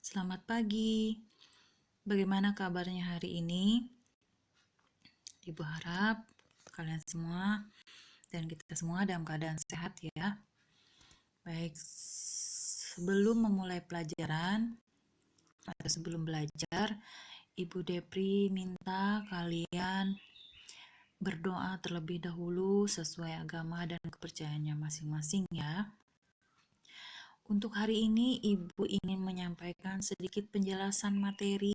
Selamat pagi. Bagaimana kabarnya hari ini? Ibu harap kalian semua dan kita semua dalam keadaan sehat ya. Baik, sebelum memulai pelajaran atau sebelum belajar, Ibu Depri minta kalian berdoa terlebih dahulu sesuai agama dan kepercayaannya masing-masing ya. Untuk hari ini Ibu ingin menyampaikan sedikit penjelasan materi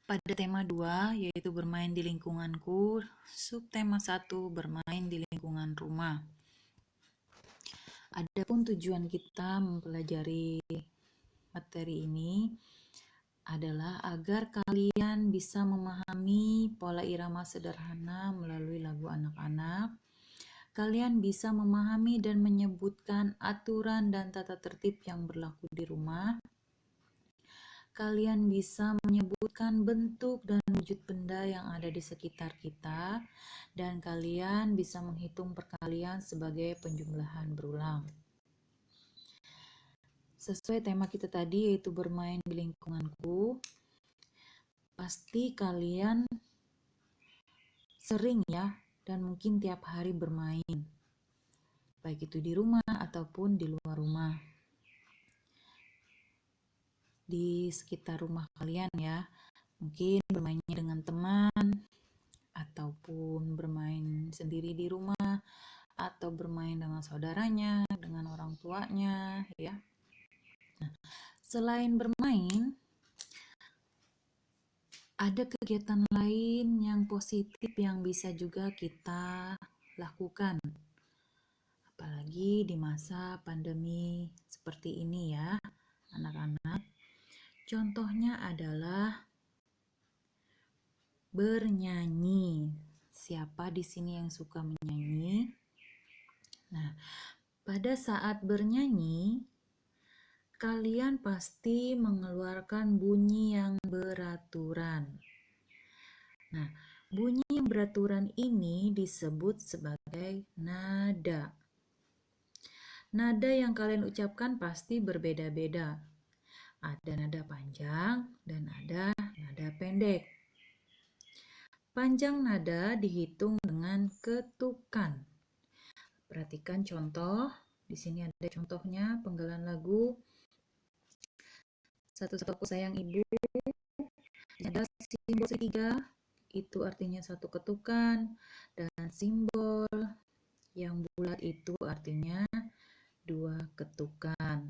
pada tema 2, yaitu bermain di lingkunganku, subtema 1, bermain di lingkungan rumah. Adapun tujuan kita mempelajari materi ini adalah agar kalian bisa memahami pola irama sederhana melalui lagu anak-anak. Kalian bisa memahami dan menyebutkan aturan dan tata tertib yang berlaku di rumah. Kalian bisa menyebutkan bentuk dan wujud benda yang ada di sekitar kita, dan kalian bisa menghitung perkalian sebagai penjumlahan berulang. Sesuai tema kita tadi, yaitu bermain di lingkunganku, pasti kalian sering ya, dan mungkin tiap hari bermain, baik itu di rumah ataupun di luar rumah. Di sekitar rumah kalian ya, mungkin bermainnya dengan teman, ataupun bermain sendiri di rumah, atau bermain dengan saudaranya, dengan orang tuanya ya. Nah, selain bermain, ada kegiatan lain yang positif yang bisa juga kita lakukan. Apalagi di masa pandemi seperti ini ya, anak-anak. Contohnya adalah bernyanyi. Siapa di sini yang suka menyanyi? Nah, pada saat bernyanyi, kalian pasti mengeluarkan bunyi yang beraturan. Nah, bunyi yang beraturan ini disebut sebagai nada. Nada yang kalian ucapkan pasti berbeda-beda. Ada nada panjang dan ada nada pendek. Panjang nada dihitung dengan ketukan. Perhatikan contoh. Di sini ada contohnya penggalan lagu Satu-satu aku sayang ibu. Ada simbol segitiga, itu artinya satu ketukan, dan simbol yang bulat itu artinya dua ketukan.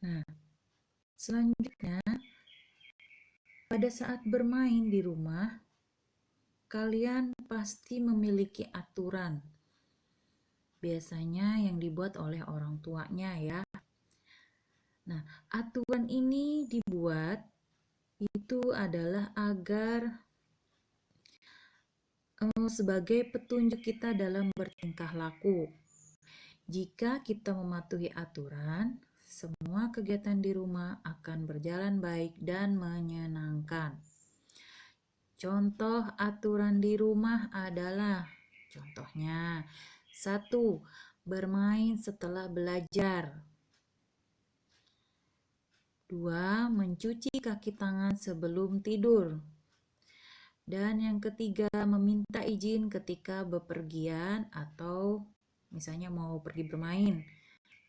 Nah, selanjutnya pada saat bermain di rumah, kalian pasti memiliki aturan. Biasanya yang dibuat oleh orang tuanya ya. Nah, aturan ini dibuat itu adalah agar sebagai petunjuk kita dalam bertingkah laku. Jika kita mematuhi aturan, semua kegiatan di rumah akan berjalan baik dan menyenangkan. Contoh aturan di rumah adalah, contohnya, 1. Bermain setelah belajar. 2. Mencuci kaki tangan sebelum tidur. Dan yang ketiga, meminta izin ketika bepergian atau misalnya mau pergi bermain.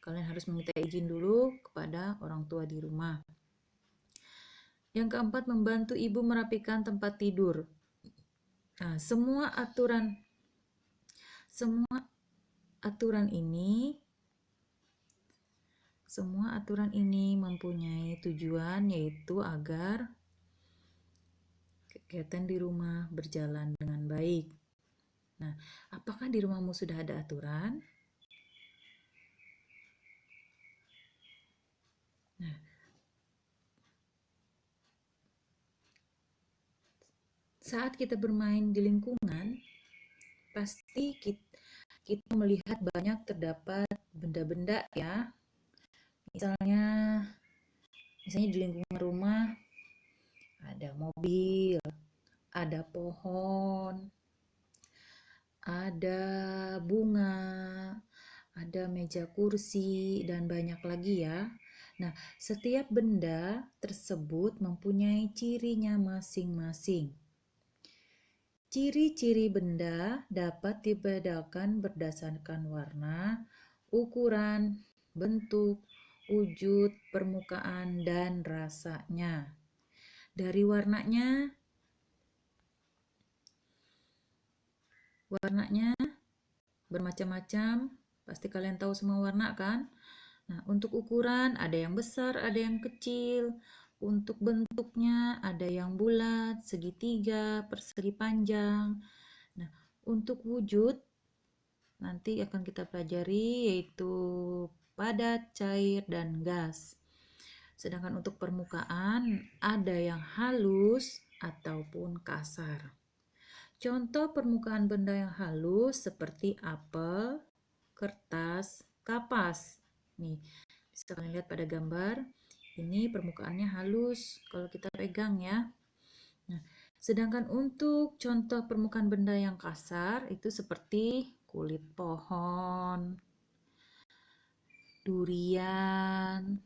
Kalian harus meminta izin dulu kepada orang tua di rumah. Yang keempat, membantu ibu merapikan tempat tidur. Nah, semua aturan ini mempunyai tujuan, yaitu agar kegiatan di rumah berjalan dengan baik. Nah, apakah di rumahmu sudah ada aturan? Nah, saat kita bermain di lingkungan, pasti kita melihat banyak terdapat benda-benda ya. Misalnya di lingkungan rumah ada mobil, ada pohon, ada bunga, ada meja kursi, dan banyak lagi ya. Nah, setiap benda tersebut mempunyai cirinya masing-masing. Ciri-ciri benda dapat dibedakan berdasarkan warna, ukuran, bentuk, wujud, permukaan, dan rasanya. Dari warnanya bermacam-macam, pasti kalian tahu semua warna kan? Nah, untuk ukuran ada yang besar, ada yang kecil. Untuk bentuknya ada yang bulat, segitiga, persegi panjang. Nah, untuk wujud nanti akan kita pelajari yaitu padat, cair, dan gas. Sedangkan untuk permukaan ada yang halus ataupun kasar. Contoh permukaan benda yang halus seperti apel, kertas, kapas. Nih, bisa kalian lihat pada gambar. Ini permukaannya halus kalau kita pegang ya. Nah, sedangkan untuk contoh permukaan benda yang kasar itu seperti kulit pohon, durian,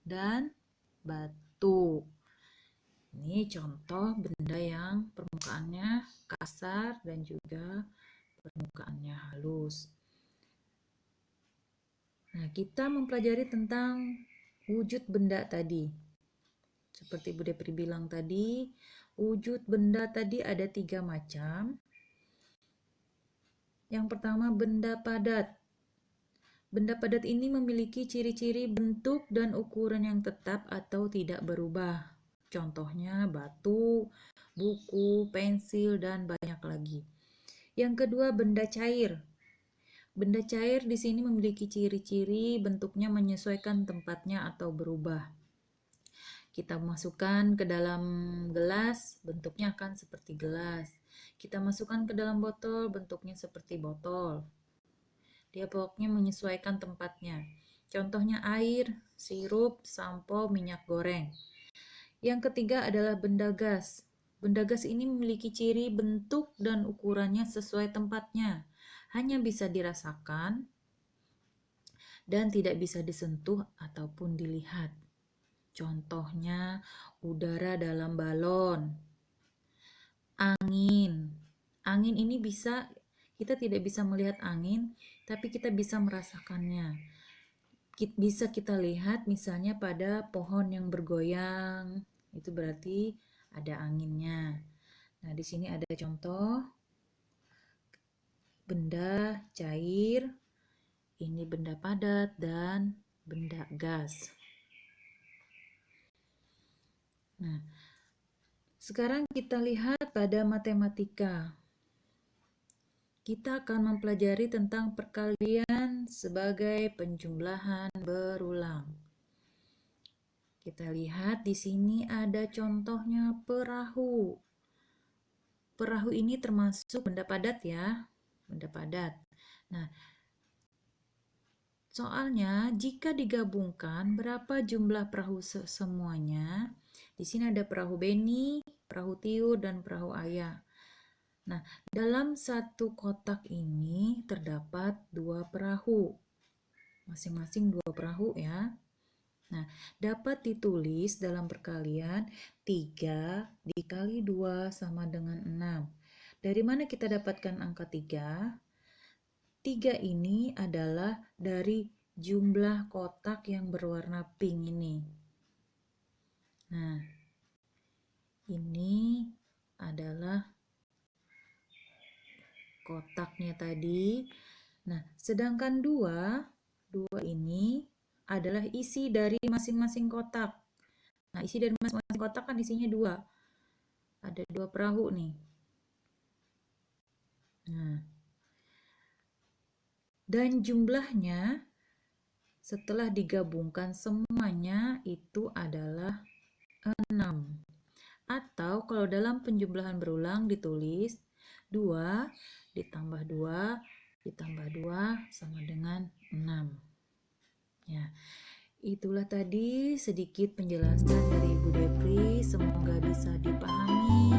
dan batu. Ini contoh benda yang permukaannya kasar dan juga permukaannya halus. Nah, kita mempelajari tentang wujud benda tadi. Seperti Bu Depri bilang tadi, wujud benda tadi ada 3 macam. Yang pertama, benda padat. Benda padat ini memiliki ciri-ciri bentuk dan ukuran yang tetap atau tidak berubah. Contohnya batu, buku, pensil, dan banyak lagi. Yang kedua, benda cair. Benda cair di sini memiliki ciri-ciri bentuknya menyesuaikan tempatnya atau berubah. Kita masukkan ke dalam gelas, bentuknya akan seperti gelas. Kita masukkan ke dalam botol, bentuknya seperti botol. Dia pokoknya menyesuaikan tempatnya. Contohnya air, sirup, sampo, minyak goreng. Yang ketiga adalah benda gas. Benda gas ini memiliki ciri bentuk dan ukurannya sesuai tempatnya. Hanya bisa dirasakan dan tidak bisa disentuh ataupun dilihat. Contohnya udara dalam balon, angin. Angin ini kita tidak bisa melihat angin, tapi kita bisa merasakannya. Bisa kita lihat misalnya pada pohon yang bergoyang, itu berarti ada anginnya. Nah, di sini ada contoh benda cair, ini benda padat dan benda gas. Nah, sekarang kita lihat pada matematika. Kita akan mempelajari tentang perkalian sebagai penjumlahan berulang. Kita lihat di sini ada contohnya perahu. Perahu ini termasuk benda padat ya, benda padat. Nah, soalnya jika digabungkan berapa jumlah perahu semuanya? Di sini ada perahu Beni, perahu Tiur, dan perahu Ayah. Nah, dalam satu kotak ini terdapat 2 perahu. Masing-masing 2 perahu ya. Nah, dapat ditulis dalam perkalian 3 dikali 2 sama dengan 6. Dari mana kita dapatkan angka 3? 3 ini adalah dari jumlah kotak yang berwarna pink ini. Nah, ini adalah kotaknya tadi. Nah, sedangkan 2 ini adalah isi dari masing-masing kotak. Nah, isi dari masing-masing kotak kan isinya 2. Ada 2 perahu nih. Nah, dan jumlahnya setelah digabungkan semuanya itu adalah 6. Atau kalau dalam penjumlahan berulang ditulis 2 ditambah 2 ditambah 2 sama dengan 6. Ya, itulah tadi sedikit penjelasan dari Ibu Depri. Semoga bisa dipahami